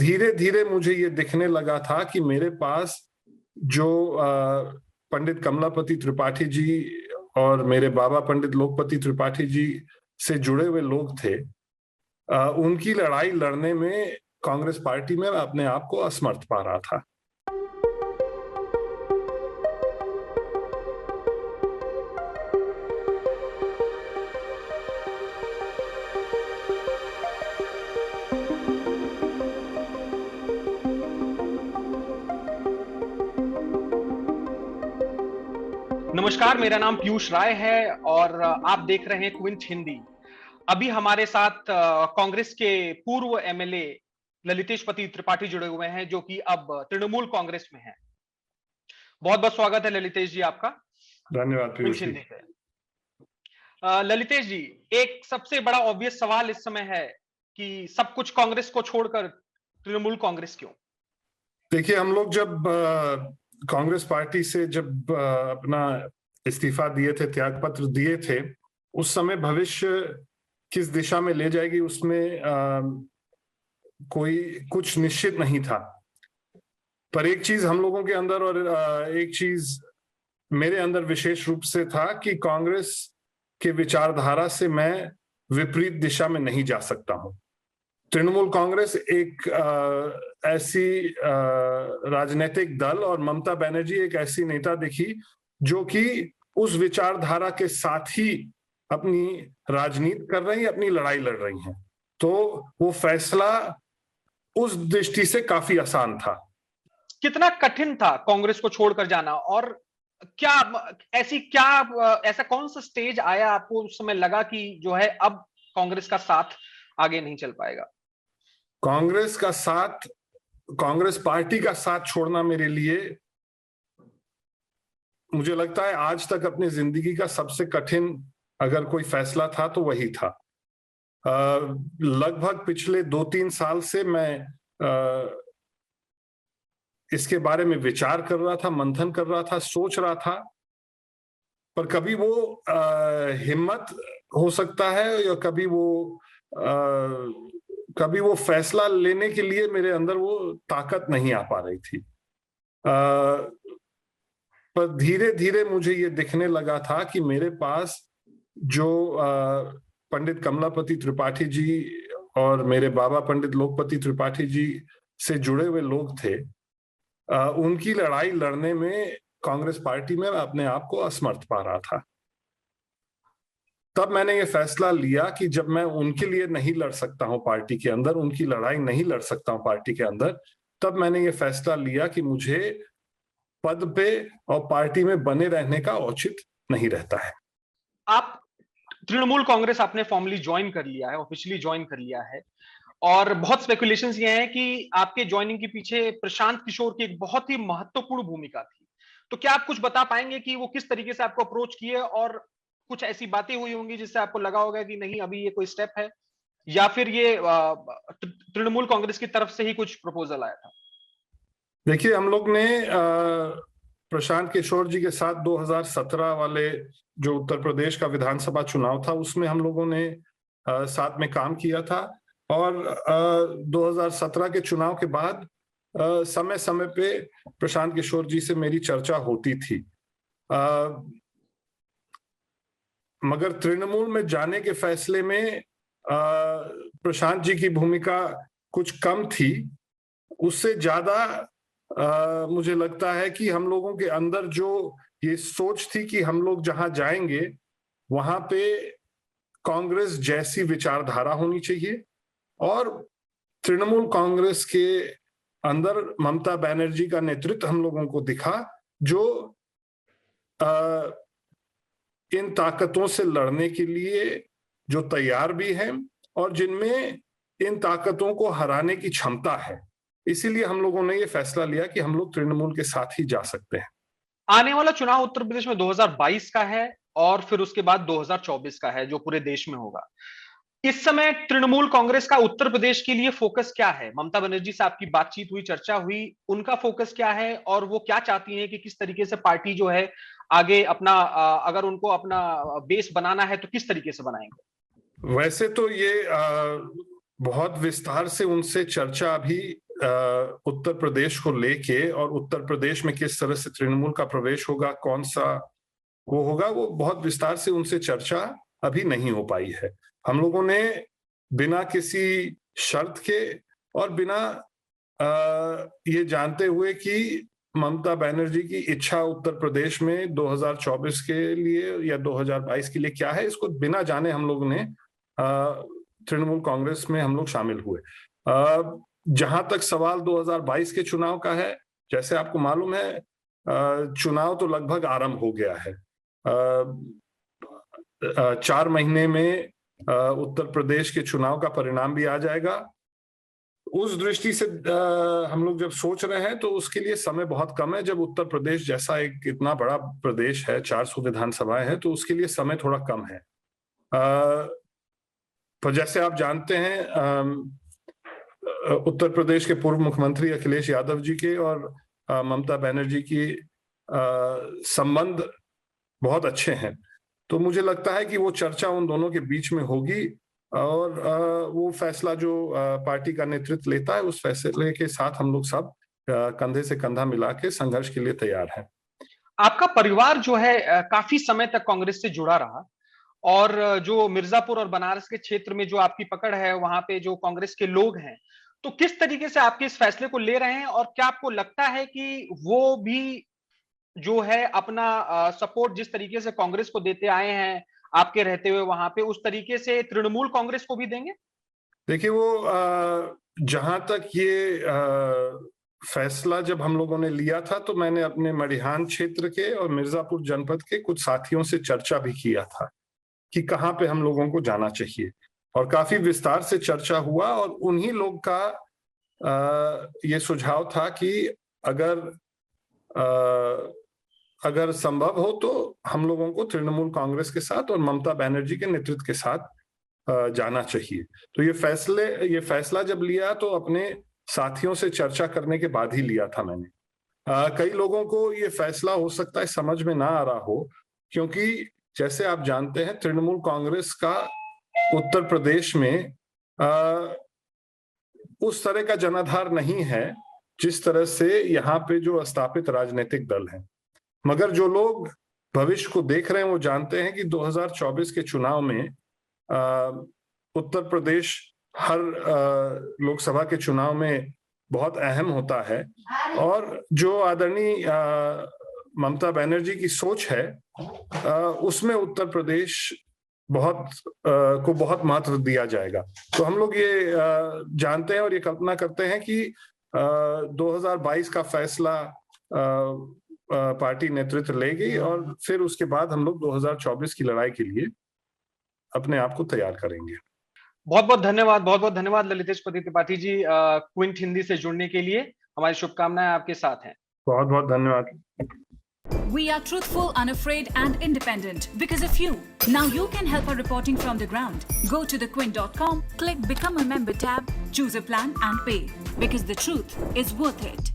धीरे धीरे मुझे ये दिखने लगा था कि मेरे पास जो पंडित कमलापति त्रिपाठी जी और मेरे बाबा पंडित लोकपति त्रिपाठी जी से जुड़े हुए लोग थे, उनकी लड़ाई लड़ने में कांग्रेस पार्टी में अपने आप को असमर्थ पा रहा था। नमस्कार, मेरा नाम पीयूष राय है और आप देख रहे हैं क्विंट हिंदी। अभी हमारे साथ कांग्रेस के पूर्व एमएलए ललितेश पति त्रिपाठी जुड़े हुए हैं, जो कि अब तृणमूल कांग्रेस में हैं। बहुत बहुत स्वागत है ललितेश जी आपका। धन्यवाद पीयूष जी। ललितेश जी, एक सबसे बड़ा ऑब्वियस सवाल इस समय है कि सब कुछ कांग्रेस को छोड़कर तृणमूल कांग्रेस क्यों? देखिए, हम लोग जब कांग्रेस पार्टी से जब अपना इस्तीफा दिए थे, त्याग पत्र दिए थे, उस समय भविष्य किस दिशा में ले जाएगी उसमें कोई कुछ निश्चित नहीं था। पर एक चीज हम लोगों के अंदर और एक चीज मेरे अंदर विशेष रूप से था कि कांग्रेस के विचारधारा से मैं विपरीत दिशा में नहीं जा सकता हूं। तृणमूल कांग्रेस एक ऐसी राजनीतिक दल और ममता बनर्जी एक ऐसी नेता दिखी जो कि उस विचारधारा के साथ ही अपनी राजनीति कर रही, अपनी लड़ाई लड़ रही हैं। तो वो फैसला उस दृष्टि से काफी आसान था। कितना कठिन था कांग्रेस को छोड़कर जाना, और ऐसा कौन सा स्टेज आया आपको उस समय लगा कि जो है अब कांग्रेस का साथ आगे नहीं चल पाएगा? कांग्रेस पार्टी का साथ छोड़ना मेरे लिए, मुझे लगता है आज तक अपनी जिंदगी का सबसे कठिन अगर कोई फैसला था तो वही था। लगभग पिछले 2-3 साल से मैं इसके बारे में विचार कर रहा था, मंथन कर रहा था, सोच रहा था, पर कभी वो हिम्मत हो सकता है या कभी वो फैसला लेने के लिए मेरे अंदर वो ताकत नहीं आ पा रही थी। पर धीरे धीरे मुझे ये दिखने लगा था कि मेरे पास जो पंडित कमलापति त्रिपाठी जी और मेरे बाबा पंडित लोकपति त्रिपाठी जी से जुड़े हुए लोग थे, उनकी लड़ाई लड़ने में कांग्रेस पार्टी में अपने आप को असमर्थ पा रहा था। तब मैंने ये फैसला लिया कि जब मैं उनके लिए नहीं लड़ सकता हूं पार्टी के अंदर, उनकी लड़ाई नहीं लड़ सकता हूं पार्टी के अंदर, तब मैंने ये फैसला लिया कि मुझे पद पे और पार्टी में बने रहने का औचित नहीं रहता है। आप तृणमूल कांग्रेस आपने फॉर्मली ज्वाइन कर लिया है, ऑफिशियली ज्वाइन कर लिया है, और बहुत स्पेकुलेशंस ये हैं कि आपके ज्वाइनिंग के पीछे प्रशांत किशोर की एक बहुत ही महत्वपूर्ण भूमिका थी। तो क्या आप कुछ बता पाएंगे कि वो किस तरीके से आपको अप्रोच किए, और कुछ ऐसी बातें हुई होंगी जिससे आपको लगा होगा कि नहीं अभी ये कोई स्टेप है, या फिर ये तृणमूल कांग्रेस की तरफ से ही कुछ प्रपोजल आया था? देखिए, हम लोग ने प्रशांत किशोर जी के साथ 2017 वाले जो उत्तर प्रदेश का विधानसभा चुनाव था उसमें हम लोगों ने साथ में काम किया था, और 2017 के चुनाव के बाद समय समय पे प्रशांत किशोर जी से मेरी चर्चा होती थी। मगर तृणमूल में जाने के फैसले में प्रशांत जी की भूमिका कुछ कम थी। उससे ज्यादा मुझे लगता है कि हम लोगों के अंदर जो ये सोच थी कि हम लोग जहां जाएंगे वहां पे कांग्रेस जैसी विचारधारा होनी चाहिए, और तृणमूल कांग्रेस के अंदर ममता बनर्जी का नेतृत्व हम लोगों को दिखा जो इन ताकतों से लड़ने के लिए जो तैयार भी हैं और जिनमें इन ताकतों को हराने की क्षमता है। इसीलिए हम लोगों ने ये फैसला लिया कि हम लोग तृणमूल के साथ ही जा सकते हैं। आने वाला चुनाव उत्तर प्रदेश में 2022 का है, और फिर उसके बाद 2024 का है, जो पूरे देश में होगा। इस समय तृणमूल कांग्रेस का उत्तर प्रदेश के लिए फोकस क्या है? ममता बनर्जी से आपकी बातचीत हुई, चर्चा हुई, उनका फोकस क्या है, और वो क्या चाहती हैं कि किस तरीके से पार्टी जो है आगे अपना, अगर उनको अपना बेस बनाना है तो किस तरीके से बनाएंगे? वैसे तो ये बहुत विस्तार से उनसे चर्चा अभी उत्तर प्रदेश को लेके और उत्तर प्रदेश में किस तरह से तृणमूल का प्रवेश होगा, कौन सा वो होगा, वो बहुत विस्तार से उनसे चर्चा अभी नहीं हो पाई है। हम लोगों ने बिना किसी शर्त के और बिना ये जानते हुए कि ममता बनर्जी की इच्छा उत्तर प्रदेश में 2024 के लिए या 2022 के लिए क्या है, इसको बिना जाने हम लोग ने तृणमूल कांग्रेस में हम लोग शामिल हुए। जहां तक सवाल 2022 के चुनाव का है, जैसे आपको मालूम है चुनाव तो लगभग आरंभ हो गया है। 4 महीने में उत्तर प्रदेश के चुनाव का परिणाम भी आ जाएगा। उस दृष्टि से हम लोग जब सोच रहे हैं तो उसके लिए समय बहुत कम है। जब उत्तर प्रदेश जैसा एक इतना बड़ा प्रदेश है, 400 विधानसभाएं हैं, तो उसके लिए समय थोड़ा कम है। पर जैसे आप जानते हैं उत्तर प्रदेश के पूर्व मुख्यमंत्री अखिलेश यादव जी के और ममता बनर्जी की संबंध बहुत अच्छे हैं, तो मुझे लगता है कि वो चर्चा उन दोनों के बीच में होगी और वो फैसला जो पार्टी का नेतृत्व लेता है उस फैसले के साथ हम लोग सब कंधे से कंधा मिला के संघर्ष के लिए तैयार हैं। आपका परिवार जो है काफी समय तक कांग्रेस से जुड़ा रहा और जो मिर्जापुर और बनारस के क्षेत्र में जो आपकी पकड़ है, वहां पे जो कांग्रेस के लोग हैं, तो किस तरीके से आपके इस फैसले को ले रहे हैं और क्या आपको लगता है कि वो भी जो है अपना सपोर्ट जिस तरीके से कांग्रेस को देते आए हैं आपके रहते हुए वहां पे, उस तरीके से तृणमूल कांग्रेस को भी देंगे? देखिए, वो जहां तक ये फैसला जब हम लोगों ने लिया था तो मैंने अपने मडिहान क्षेत्र के और मिर्जापुर जनपद के कुछ साथियों से चर्चा भी किया था कि कहाँ पे हम लोगों को जाना चाहिए, और काफी विस्तार से चर्चा हुआ और उन्हीं लोग का ये सुझाव था कि अगर संभव हो तो हम लोगों को तृणमूल कांग्रेस के साथ और ममता बनर्जी के नेतृत्व के साथ जाना चाहिए। तो ये फैसला जब लिया तो अपने साथियों से चर्चा करने के बाद ही लिया था मैंने। कई लोगों को ये फैसला हो सकता है समझ में ना आ रहा हो, क्योंकि जैसे आप जानते हैं तृणमूल कांग्रेस का उत्तर प्रदेश में उस तरह का जनाधार नहीं है जिस तरह से यहाँ पे जो स्थापित राजनीतिक दल हैं। मगर जो लोग भविष्य को देख रहे हैं वो जानते हैं कि 2024 के चुनाव में उत्तर प्रदेश हर लोकसभा के चुनाव में बहुत अहम होता है, और जो आदरणीय ममता बनर्जी की सोच है उसमें उत्तर प्रदेश को बहुत महत्व दिया जाएगा। तो हम लोग ये जानते हैं और ये कल्पना करते हैं कि 2022 का फैसला पार्टी नेतृत्व लेगी और फिर उसके बाद हम लोग 2024 की लड़ाई के लिए अपने आप को तैयार करेंगे। बहुत बहुत धन्यवाद ललितेश पति त्रिपाठी जी क्विंट हिंदी से जुड़ने के लिए। हमारी शुभकामनाएं आपके साथ हैं। बहुत बहुत धन्यवाद। We are truthful, unafraid and independent because of you. Now you can help our reporting from the ground. Go to thequint.com, click Become a Member tab, choose a plan and pay. Because the truth is worth it.